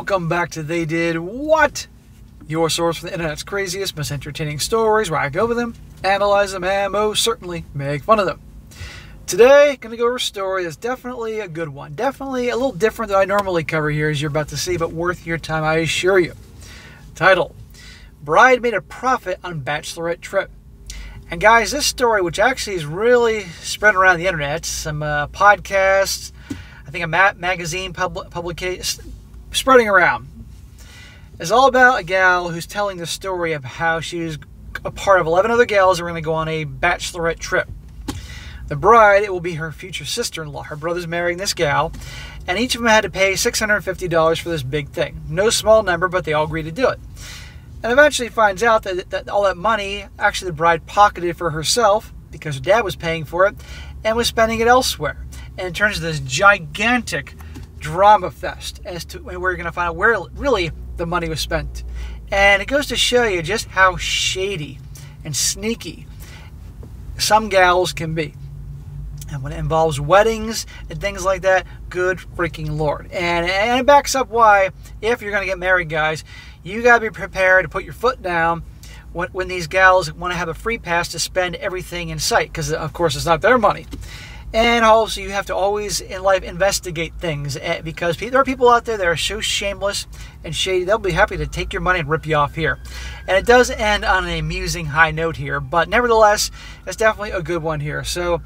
Welcome back to They Did What? Your source for the internet's craziest, most entertaining stories, where I go over them, analyze them, and most certainly make fun of them. Today, going to go over a story that's definitely a good one. Definitely a little different than I normally cover here, as you're about to see, but worth your time, I assure you. Title: Bride Made a Profit on Bachelorette Trip. And guys, this story, which actually is really spread around the internet, some podcasts, I think a magazine publication, spreading around, is all about a gal who's telling the story of how she was a part of 11 other gals who are going to go on a bachelorette trip. The bride, it will be her future sister-in-law. Her brother's marrying this gal, and each of them had to pay $650 for this big thing. No small number, but they all agreed to do it. And eventually finds out that all that money, actually the bride pocketed for herself, because her dad was paying for it, and was spending it elsewhere. And it turns into this gigantic drama fest as to where you're going to find out where really the money was spent. And it goes to show you just how shady and sneaky some gals can be. And when it involves weddings and things like that, good freaking Lord. And it backs up why, if you're going to get married, guys, you got to be prepared to put your foot down when these gals want to have a free pass to spend everything in sight. Because, of course, it's not their money. And also, you have to always, in life, investigate things. Because there are people out there that are so shameless and shady, they'll be happy to take your money and rip you off here. And it does end on an amusing high note here. But nevertheless, it's definitely a good one here. So,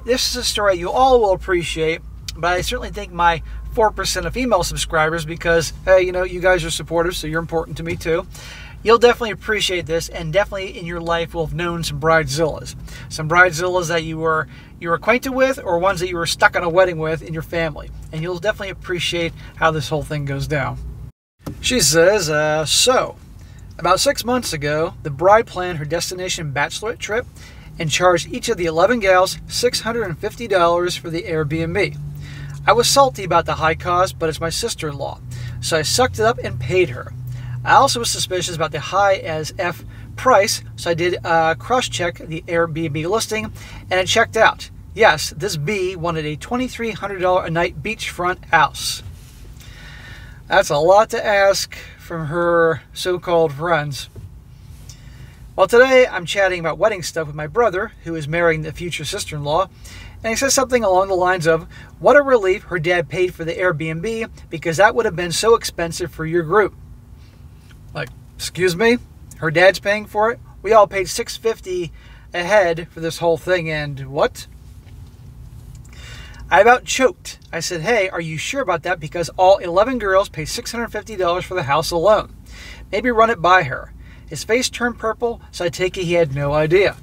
this is a story you all will appreciate. But I certainly think my 4% of female subscribers, because, hey, you know, you guys are supporters, so you're important to me too. You'll definitely appreciate this, and definitely in your life will have known some Bridezillas. Some Bridezillas that you were acquainted with, or ones that you were stuck on a wedding with in your family. And you'll definitely appreciate how this whole thing goes down. She says, so, about 6 months ago, the bride planned her destination bachelorette trip and charged each of the 11 gals $650 for the Airbnb. I was salty about the high cost, but it's my sister-in-law, so I sucked it up and paid her. I also was suspicious about the high as F price, so I did cross-check the Airbnb listing, and it checked out. Yes, this B wanted a $2,300 a night beachfront house. That's a lot to ask from her so-called friends. Well, today I'm chatting about wedding stuff with my brother, who is marrying the future sister-in-law, and he says something along the lines of, what a relief her dad paid for the Airbnb, because that would have been so expensive for your group. Like, excuse me? Her dad's paying for it? We all paid $650 a head for this whole thing, and what? I about choked. I said, hey, are you sure about that? Because all 11 girls paid $650 for the house alone. Maybe run it by her. His face turned purple, so I take it he had no idea.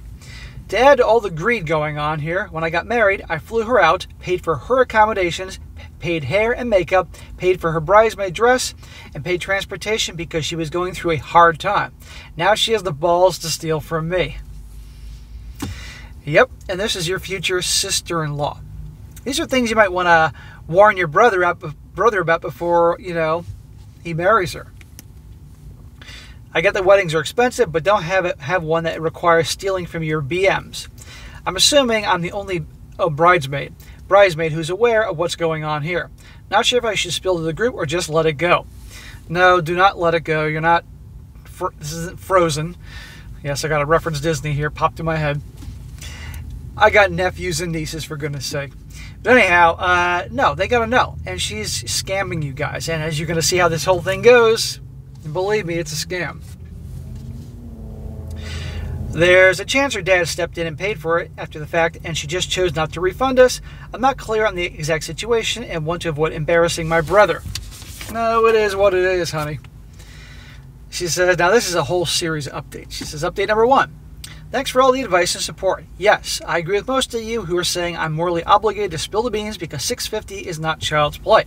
To add to all the greed going on here, when I got married, I flew her out, paid for her accommodations, paid hair and makeup, paid for her bridesmaid dress, and paid transportation because she was going through a hard time. Now she has the balls to steal from me. Yep, and this is your future sister-in-law. These are things you might want to warn your brother about before, you know, he marries her. I get that weddings are expensive, but don't have one that requires stealing from your BMs. I'm assuming I'm the only bridesmaid who's aware of what's going on here. Not sure if I should spill to the group or just let it go. No, do not let it go. You're not... this isn't Frozen. Yes, I got to reference Disney here. Popped in my head. I got nephews and nieces, for goodness sake. But anyhow, no, they got to know. And she's scamming you guys. And as you're going to see how this whole thing goes, believe me, it's a scam. There's a chance her dad stepped in and paid for it after the fact, and she just chose not to refund us. I'm not clear on the exact situation and want to avoid embarrassing my brother. No, it is what it is, honey. She says, now this is a whole series of updates. She says, update number 1. Thanks for all the advice and support. Yes, I agree with most of you who are saying I'm morally obligated to spill the beans because $650 is not child's play.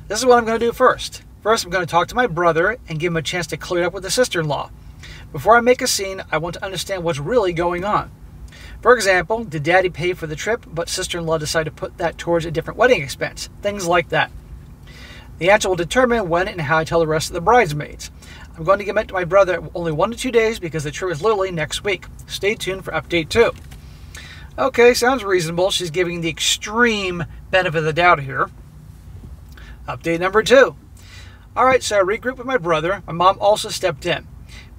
This is what I'm going to do first. First, I'm going to talk to my brother and give him a chance to clear it up with the sister-in-law. Before I make a scene, I want to understand what's really going on. For example, did daddy pay for the trip, but sister-in-law decided to put that towards a different wedding expense? Things like that. The answer will determine when and how I tell the rest of the bridesmaids. I'm going to give it to my brother only 1 to 2 days because the trip is literally next week. Stay tuned for update 2. Okay, sounds reasonable. She's giving the extreme benefit of the doubt here. Update number 2. Alright, so I regrouped with my brother. My mom also stepped in.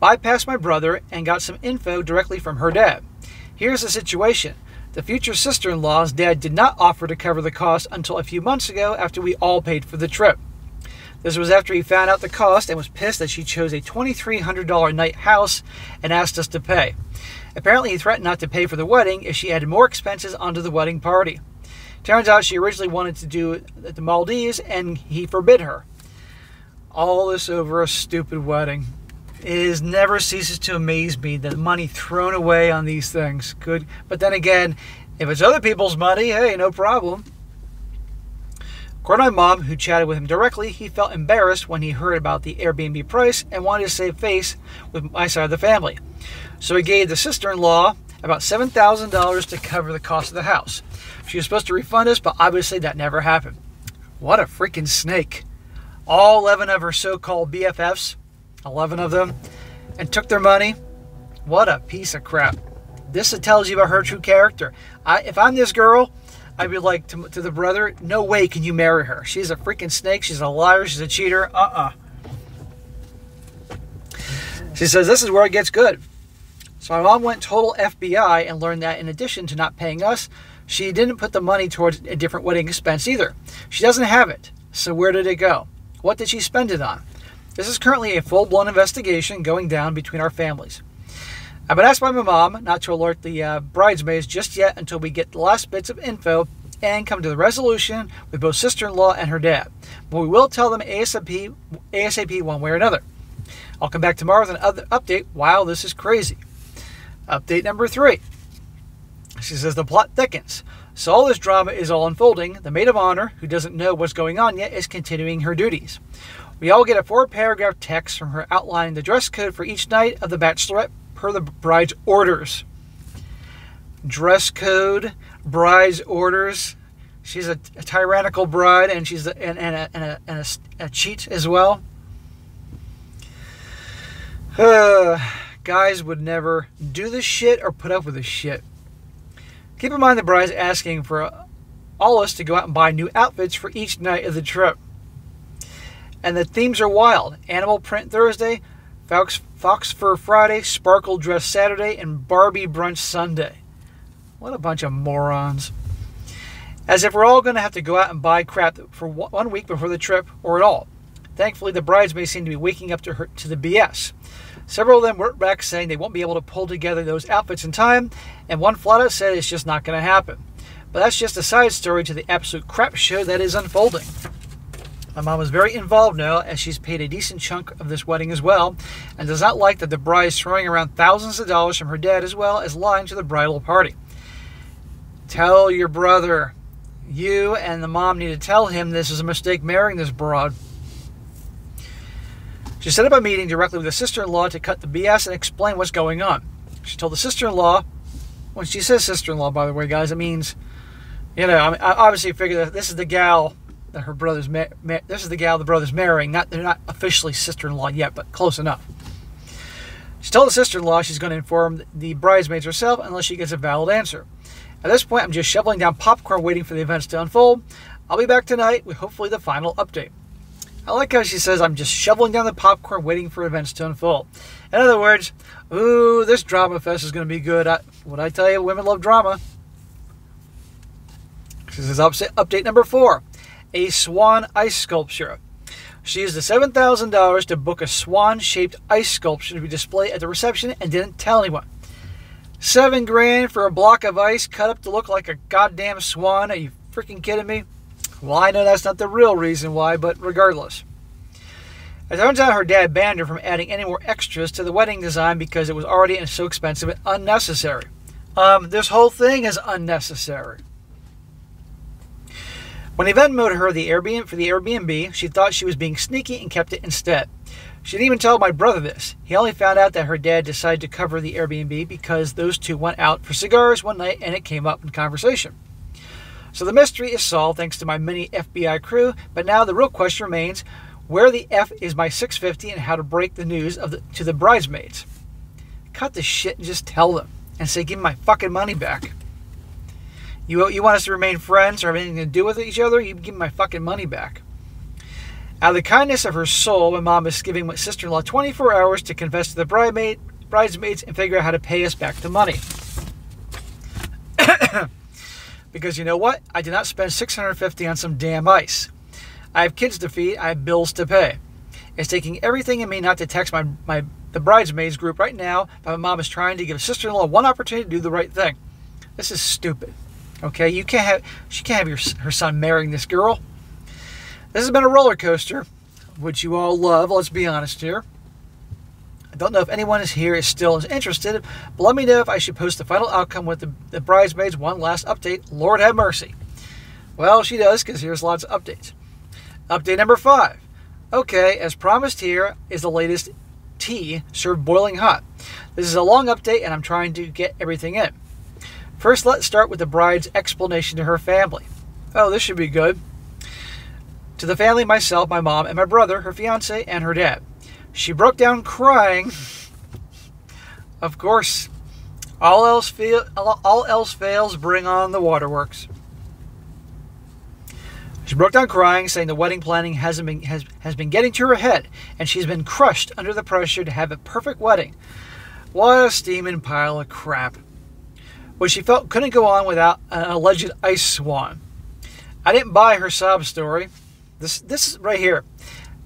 Bypassed my brother and got some info directly from her dad. Here's the situation. The future sister-in-law's dad did not offer to cover the cost until a few months ago after we all paid for the trip. This was after he found out the cost and was pissed that she chose a $2,300 night house and asked us to pay. Apparently he threatened not to pay for the wedding if she added more expenses onto the wedding party. Turns out she originally wanted to do it at the Maldives and he forbid her. All this over a stupid wedding. It never ceases to amaze me the money thrown away on these things. Good, but then again, if it's other people's money, hey, no problem. According to my mom, who chatted with him directly, he felt embarrassed when he heard about the Airbnb price and wanted to save face with my side of the family. So he gave the sister-in-law about $7,000 to cover the cost of the house. She was supposed to refund us, but obviously that never happened. What a freaking snake. All 11 of her so-called BFFs, 11 of them, and took their money. What a piece of crap. This tells you about her true character. If I'm this girl, I'd be like to the brother, no way can you marry her. She's a freaking snake. She's a liar. She's a cheater. She says, this is where it gets good. So my mom went total FBI and learned that in addition to not paying us, she didn't put the money towards a different wedding expense either. She doesn't have it. So where did it go? What did she spend it on? This is currently a full-blown investigation going down between our families. I've been asked by my mom not to alert the bridesmaids just yet until we get the last bits of info and come to the resolution with both sister-in-law and her dad. But we will tell them ASAP one way or another. I'll come back tomorrow with an update. Wow, this is crazy. Update number 3. She says the plot thickens. So all this drama is all unfolding. The maid of honor, who doesn't know what's going on yet, is continuing her duties. We all get a 4-paragraph text from her outlining the dress code for each night of the Bachelorette per the bride's orders. Dress code, bride's orders. She's a tyrannical bride, and she's a cheat as well. Guys would never do this shit or put up with this shit. Keep in mind the bride's asking for all us to go out and buy new outfits for each night of the trip. And the themes are wild. Animal print Thursday, fox fur Friday, sparkle dress Saturday, and Barbie brunch Sunday. What a bunch of morons. As if we're all going to have to go out and buy crap for 1 week before the trip or at all. Thankfully, the bridesmaids seem to be waking up to the BS. Several of them wrote back saying they won't be able to pull together those outfits in time, and one flat out said it's just not going to happen. But that's just a side story to the absolute crap show that is unfolding. My mom is very involved now, as she's paid a decent chunk of this wedding as well, and does not like that the bride is throwing around thousands of dollars from her dad as well as lying to the bridal party. Tell your brother. You and the mom need to tell him this is a mistake marrying this broad. She set up a meeting directly with the sister-in-law to cut the BS and explain what's going on. She told the sister-in-law, when she says sister-in-law, by the way, guys, it means, you know, I obviously figure that this is the gal that her brother's this is the gal the brother's marrying. They're not officially sister-in-law yet, but close enough. She told the sister-in-law she's going to inform the bridesmaids herself unless she gets a valid answer. At this point, I'm just shoveling down popcorn waiting for the events to unfold. I'll be back tonight with hopefully the final update. I like how she says, I'm just shoveling down the popcorn waiting for events to unfold. In other words, ooh, this drama fest is going to be good. What I tell you, women love drama. This is update number 4. A swan ice sculpture. She used the $7,000 to book a swan-shaped ice sculpture to be displayed at the reception and didn't tell anyone. $7 grand for a block of ice cut up to look like a goddamn swan. Are you freaking kidding me? Well, I know that's not the real reason why, but regardless. It turns out her dad banned her from adding any more extras to the wedding design because it was already so expensive and unnecessary. This whole thing is unnecessary. When he Venmo'd her for the Airbnb, she thought she was being sneaky and kept it instead. She didn't even tell my brother this. He only found out that her dad decided to cover the Airbnb because those two went out for cigars one night and it came up in conversation. So the mystery is solved thanks to my mini FBI crew, but now the real question remains, where the F is my $650 and how to break the news to the bridesmaids? Cut the shit and just tell them and say, give me my fucking money back. You want us to remain friends or have anything to do with each other? You give me my fucking money back. Out of the kindness of her soul, my mom is giving my sister-in-law 24 hours to confess to the bridesmaids and figure out how to pay us back the money. Because you know what? I did not spend $650 on some damn ice. I have kids to feed. I have bills to pay. It's taking everything in me not to text the bridesmaids group right now, but my mom is trying to give sister-in-law one opportunity to do the right thing. This is stupid. Okay, she can't have her son marrying this girl. This has been a roller coaster, which you all love. Let's be honest here. I don't know if anyone is still interested, but let me know if I should post the final outcome with the bridesmaids. One last update. Lord have mercy. Well, she does, because here's lots of updates. Update number 5. Okay, as promised, here is the latest tea served boiling hot. This is a long update, and I'm trying to get everything in. First, let's start with the bride's explanation to her family. Oh, this should be good. To the family, myself, my mom, and my brother, her fiance, and her dad. She broke down crying. Of course, all else fails, bring on the waterworks. She broke down crying, saying the wedding planning has been getting to her head, and she's been crushed under the pressure to have a perfect wedding. What a steaming pile of crap. What she felt couldn't go on without an alleged ice swan. I didn't buy her sob story. This is right here.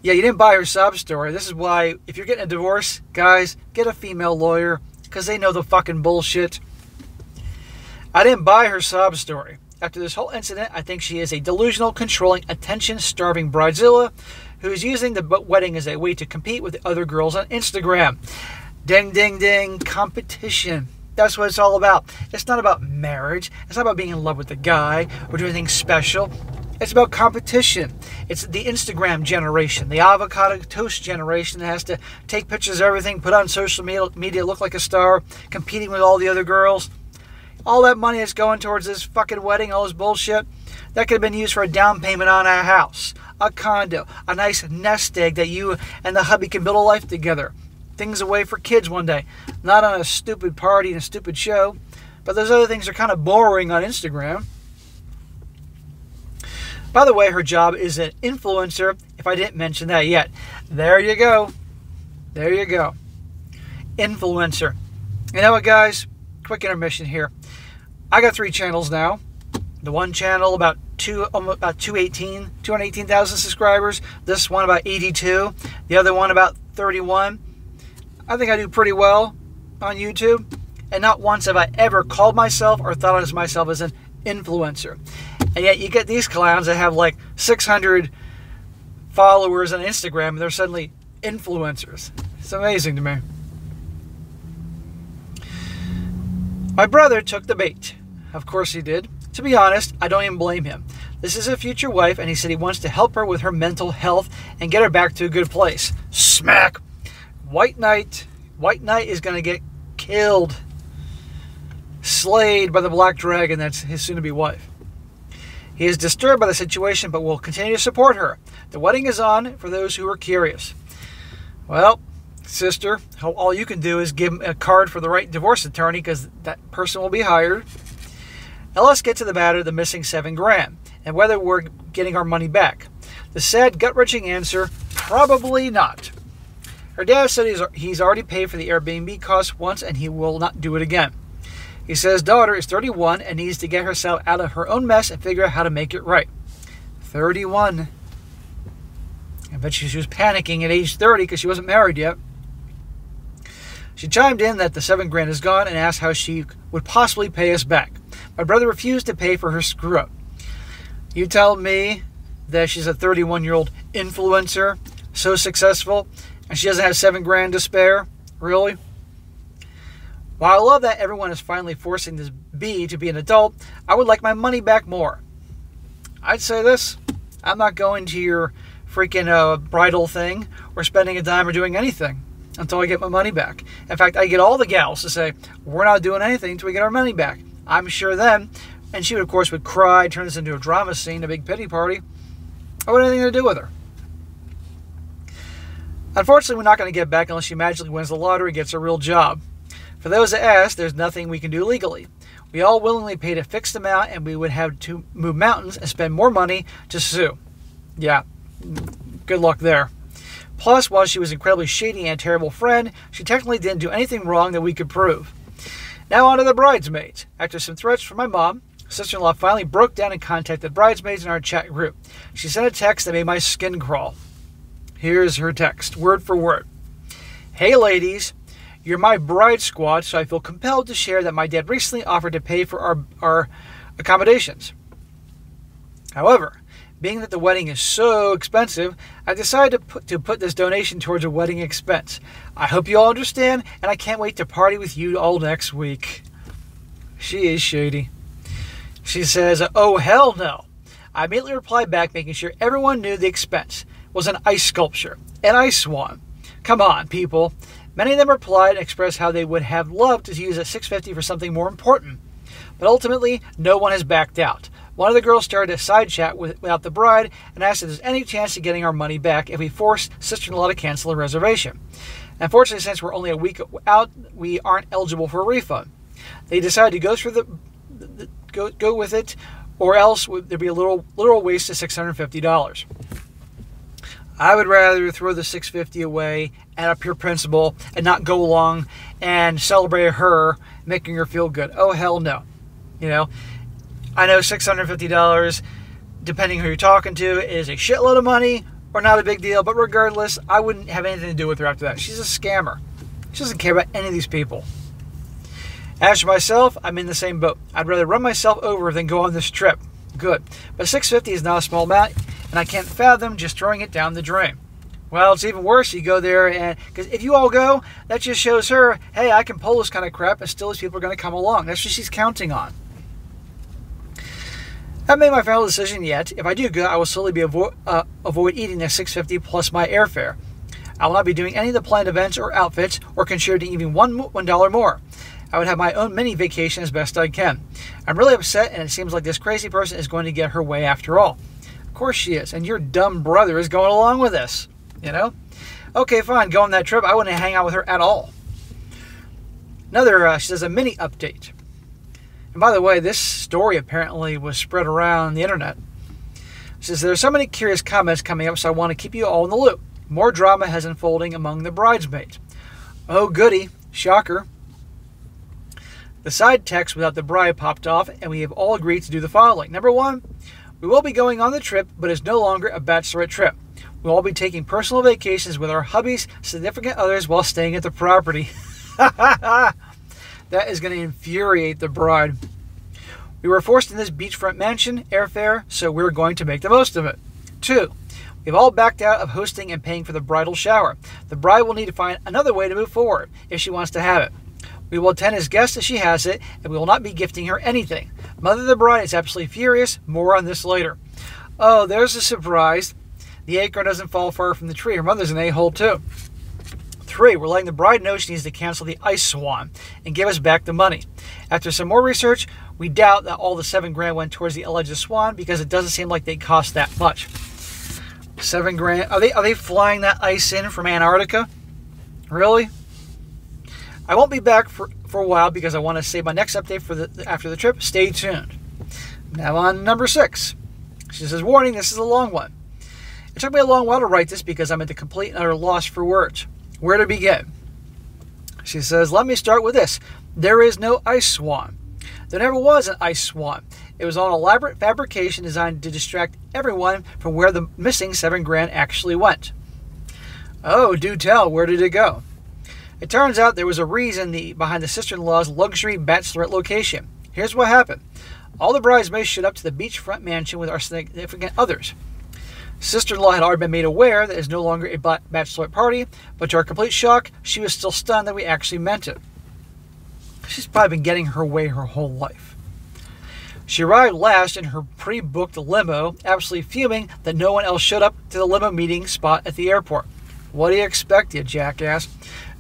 Yeah, you didn't buy her sob story. This is why, if you're getting a divorce, guys, get a female lawyer, because they know the fucking bullshit. I didn't buy her sob story. After this whole incident, I think she is a delusional, controlling, attention-starving Bridezilla who is using the wedding as a way to compete with the other girls on Instagram. Ding, ding, ding. Competition. That's what it's all about. It's not about marriage. It's not about being in love with the guy or doing anything special. It's about competition. It's the Instagram generation, the avocado toast generation that has to take pictures of everything, put on social media, look like a star, competing with all the other girls. All that money that's going towards this fucking wedding, all this bullshit, that could have been used for a down payment on a house, a condo, a nice nest egg that you and the hubby can build a life together. Things away for kids one day. Not on a stupid party and a stupid show. But those other things are kind of boring on Instagram. By the way, her job is an influencer, if I didn't mention that yet. There you go. There you go. Influencer. You know what, guys? Quick intermission here. I got 3 channels now. The one channel about 218,000 subscribers. This one about 82. The other one about 31. I think I do pretty well on YouTube. And not once have I ever called myself or thought of myself as an influencer. And yet you get these clowns that have like 600 followers on Instagram and they're suddenly influencers. It's amazing to me. My brother took the bait. Of course he did. To be honest, I don't even blame him. This is a future wife and he said he wants to help her with her mental health and get her back to a good place. Smack! White Knight is going to get killed. Slayed by the Black Dragon, that's his soon-to-be wife. He is disturbed by the situation, but will continue to support her. The wedding is on for those who are curious. Well, sister, all you can do is give him a card for the right divorce attorney, because that person will be hired. Now let's get to the matter of the missing $7,000, and whether we're getting our money back. The sad, gut-wrenching answer, probably not. Her dad said he's already paid for the Airbnb costs once, and he will not do it again. He says daughter is 31 and needs to get herself out of her own mess and figure out how to make it right. 31. I bet she was panicking at age 30 because she wasn't married yet. She chimed in that the $7,000 is gone and asked how she would possibly pay us back. My brother refused to pay for her screw-up. You tell me that she's a 31-year-old influencer, so successful, and she doesn't have $7,000 to spare? Really? While I love that everyone is finally forcing this bee to be an adult, I would like my money back more. I'd say this. I'm not going to your freaking bridal thing or spending a dime or doing anything until I get my money back. In fact, I get all the gals to say, we're not doing anything until we get our money back. I'm sure then, and she would, of course, would cry, turn this into a drama scene, a big pity party. I wouldn't have anything to do with her. Unfortunately, we're not going to get back unless she magically wins the lottery and gets a real job. For those that ask, there's nothing we can do legally. We all willingly paid a fixed amount and we would have to move mountains and spend more money to sue. Yeah, Good luck there. Plus, while she was incredibly shady and a terrible friend, she technically didn't do anything wrong that we could prove. Now on to the bridesmaids. After some threats from my mom, sister-in-law finally broke down and contacted bridesmaids in our chat group. She sent a text that made my skin crawl. Here's her text, word for word. Hey ladies, you're my bride squad, so I feel compelled to share that my dad recently offered to pay for our accommodations. However, being that the wedding is so expensive, I decided to put this donation towards a wedding expense. I hope you all understand, and I can't wait to party with you all next week. She is shady. She says, oh hell no. I immediately replied back, making sure everyone knew the expense was an ice sculpture, an ice swan. Come on, people. Many of them replied and expressed how they would have loved to use that $650 for something more important. But ultimately, no one has backed out. One of the girls started a side chat without the bride and asked if there's any chance of getting our money back if we force sister-in-law to cancel a reservation. Unfortunately, since we're only a week out, we aren't eligible for a refund. They decided to go through go with it, or else there'd be a literal waste of $650. I would rather throw the $650 away out of pure principle and not go along and celebrate her, making her feel good. Oh hell no. You know, I know $650, depending who you're talking to, is a shitload of money or not a big deal, but regardless, I wouldn't have anything to do with her after that. She's a scammer. She doesn't care about any of these people. As for myself, I'm in the same boat. I'd rather run myself over than go on this trip. Good. But $650 is not a small amount, and I can't fathom just throwing it down the drain. Well, it's even worse. You go there, and because if you all go, that just shows her, hey, I can pull this kind of crap, and still these people are going to come along. That's what she's counting on. I haven't made my final decision yet. If I do go, I will solely avoid eating the $650 plus my airfare. I will not be doing any of the planned events or outfits or contributing even $1 more. I would have my own mini vacation as best I can. I'm really upset, and it seems like this crazy person is going to get her way after all. Of course she is, and your dumb brother is going along with this, you know? Okay, fine, go on that trip. I wouldn't hang out with her at all. She says a mini update. And by the way, this story apparently was spread around the internet. She says, there are so many curious comments coming up, so I want to keep you all in the loop. More drama has unfolding among the bridesmaids. Oh goody, shocker. The side text without the bride popped off, and we have all agreed to do the following. Number one, we will be going on the trip, but it's no longer a bachelorette trip. We'll all be taking personal vacations with our hubbies, significant others, while staying at the property. That is going to infuriate the bride. We were forced in this beachfront mansion, airfare, so we're going to make the most of it. 2, we've all backed out of hosting and paying for the bridal shower. The bride will need to find another way to move forward if she wants to have it. We will attend as guests if she has it, and we will not be gifting her anything. Mother of the bride is absolutely furious. More on this later. Oh, there's a surprise. The acorn doesn't fall far from the tree. Her mother's an a-hole too. 3, we're letting the bride know she needs to cancel the ice swan and give us back the money. After some more research, we doubt that all the $7,000 went towards the alleged swan because it doesn't seem like they cost that much. $7,000? Are they flying that ice in from Antarctica? Really? I won't be back for a while because I want to save my next update for after the trip. Stay tuned. Now on number 6. She says, warning, this is a long one. It took me a long while to write this because I'm at the complete and utter loss for words. Where to begin? She says, let me start with this. There is no ice swan. There never was an ice swan. It was an elaborate fabrication designed to distract everyone from where the missing $7,000 actually went. Oh, do tell, where did it go? It turns out there was a reason behind the sister-in-law's luxury bachelorette location. Here's what happened. All the bridesmaids showed up to the beachfront mansion with our significant others. Sister-in-law had already been made aware that it is no longer a bachelorette party, but to our complete shock, she was still stunned that we actually meant it. She's probably been getting her way her whole life. She arrived last in her pre-booked limo, absolutely fuming that no one else showed up to the limo meeting spot at the airport. What do you expect, you jackass?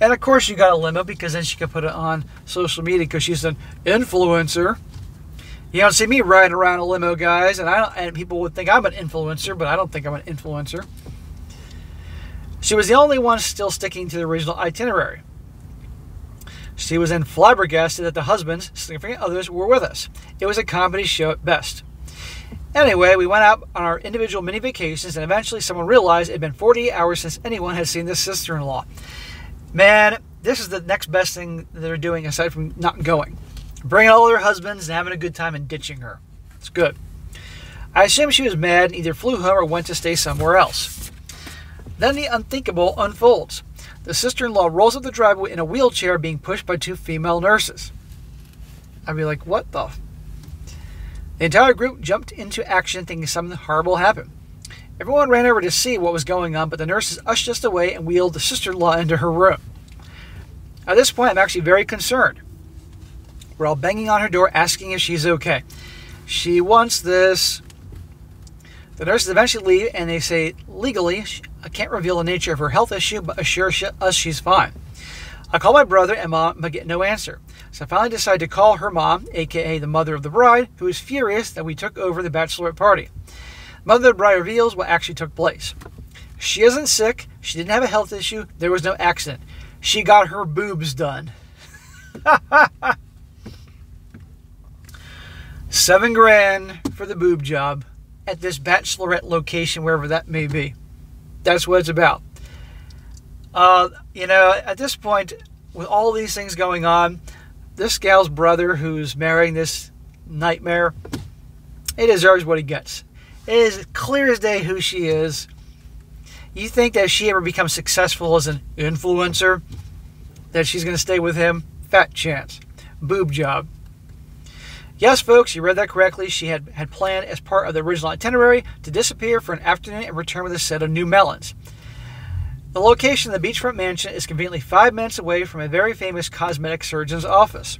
And of course she got a limo because then she could put it on social media because she's an influencer. You don't see me riding around a limo, guys, and people would think I'm an influencer, but I don't think I'm an influencer. She was the only one still sticking to the original itinerary. She was then flabbergasted that the husbands, significant others, were with us. It was a comedy show at best. Anyway, we went out on our individual mini vacations, and eventually someone realized it had been 48 hours since anyone had seen this sister-in-law. Man, this is the next best thing they're doing aside from not going. Bringing all their husbands and having a good time and ditching her. It's good. I assume she was mad and either flew home or went to stay somewhere else. Then the unthinkable unfolds. The sister-in-law rolls up the driveway in a wheelchair being pushed by 2 female nurses. I'd be like, what the? The entire group jumped into action thinking something horrible happened. Everyone ran over to see what was going on, but the nurses ushered us away and wheeled the sister-in-law into her room. At this point, I'm actually very concerned. We're all banging on her door asking if she's okay. She wants this. The nurses eventually leave and they say, legally, I can't reveal the nature of her health issue, but assure us she's fine. I call my brother and mom, but get no answer. So I finally decide to call her mom, aka the mother of the bride, who is furious that we took over the bachelorette party. The mother of the bride reveals what actually took place. She isn't sick. She didn't have a health issue. There was no accident. She got her boobs done. $7,000 for the boob job at this bachelorette location, wherever that may be. That's what it's about. At this point, with all these things going on, this gal's brother who's marrying this nightmare, he deserves what he gets. It is clear as day who she is. You think that if she ever becomes successful as an influencer, that she's going to stay with him? Fat chance. Boob job. Yes, folks, you read that correctly. She had planned as part of the original itinerary to disappear for an afternoon and return with a set of new melons. The location of the beachfront mansion is conveniently 5 minutes away from a very famous cosmetic surgeon's office.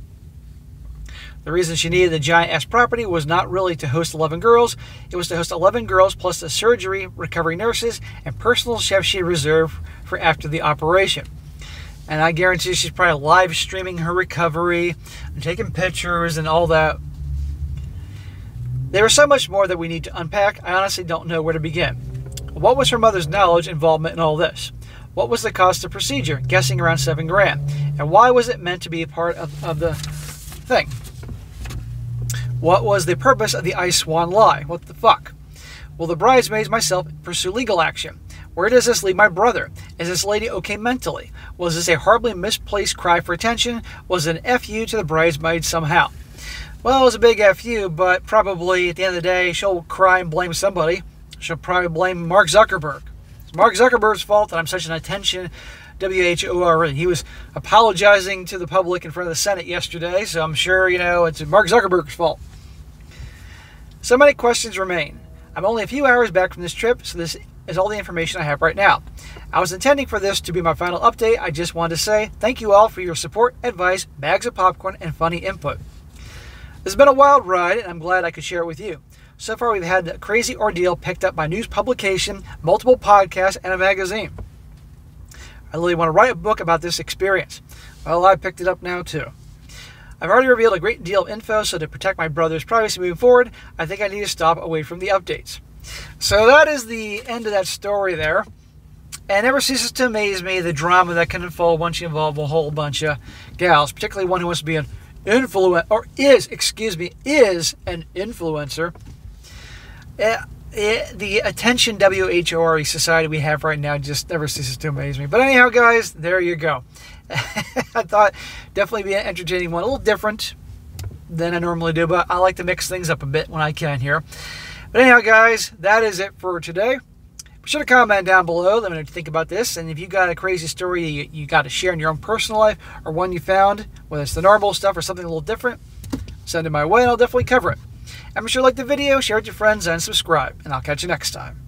The reason she needed the giant-ass property was not really to host 11 girls. It was to host 11 girls plus the surgery, recovery nurses, and personal chef she reserved for after the operation. And I guarantee she's probably live streaming her recovery and taking pictures and all that. There is so much more that we need to unpack. I honestly don't know where to begin. What was her mother's knowledge, involvement in all this? What was the cost of procedure? Guessing around $7,000. And why was it meant to be a part of the thing? What was the purpose of the Ice Swan lie? What the fuck? Will the bridesmaids myself pursue legal action? Where does this leave my brother? Is this lady okay mentally? Was this a horribly misplaced cry for attention? Was it an FU to the bridesmaids somehow? Well, it was a big FU, but probably at the end of the day, she'll cry and blame somebody. She'll probably blame Mark Zuckerberg. It's Mark Zuckerberg's fault that I'm such an attention WHORE. He was apologizing to the public in front of the Senate yesterday, so I'm sure, it's Mark Zuckerberg's fault. So many questions remain. I'm only a few hours back from this trip, so this is all the information I have right now. I was intending for this to be my final update. I just wanted to say thank you all for your support, advice, bags of popcorn, and funny input. This has been a wild ride, and I'm glad I could share it with you. So far, we've had a crazy ordeal picked up by news publication, multiple podcasts, and a magazine. I really want to write a book about this experience. Well, I picked it up now, too. I've already revealed a great deal of info, so to protect my brother's privacy moving forward, I think I need to stop away from the updates. So that is the end of that story there. And it never ceases to amaze me the drama that can unfold once you involve a whole bunch of gals, particularly one who wants to be an influencer, or is an influencer. The attention WHORE society we have right now just never ceases to amaze me. But anyhow, guys, there you go. I thought definitely be an entertaining one, a little different than I normally do, but I like to mix things up a bit when I can here. But anyhow, guys, that is it for today. Be sure to comment down below. Let me know what you think about this. And if you got a crazy story you got to share in your own personal life, or one you found, whether it's the normal stuff or something a little different, send it my way and I'll definitely cover it. And be sure to like the video, share it with your friends, and subscribe. And I'll catch you next time.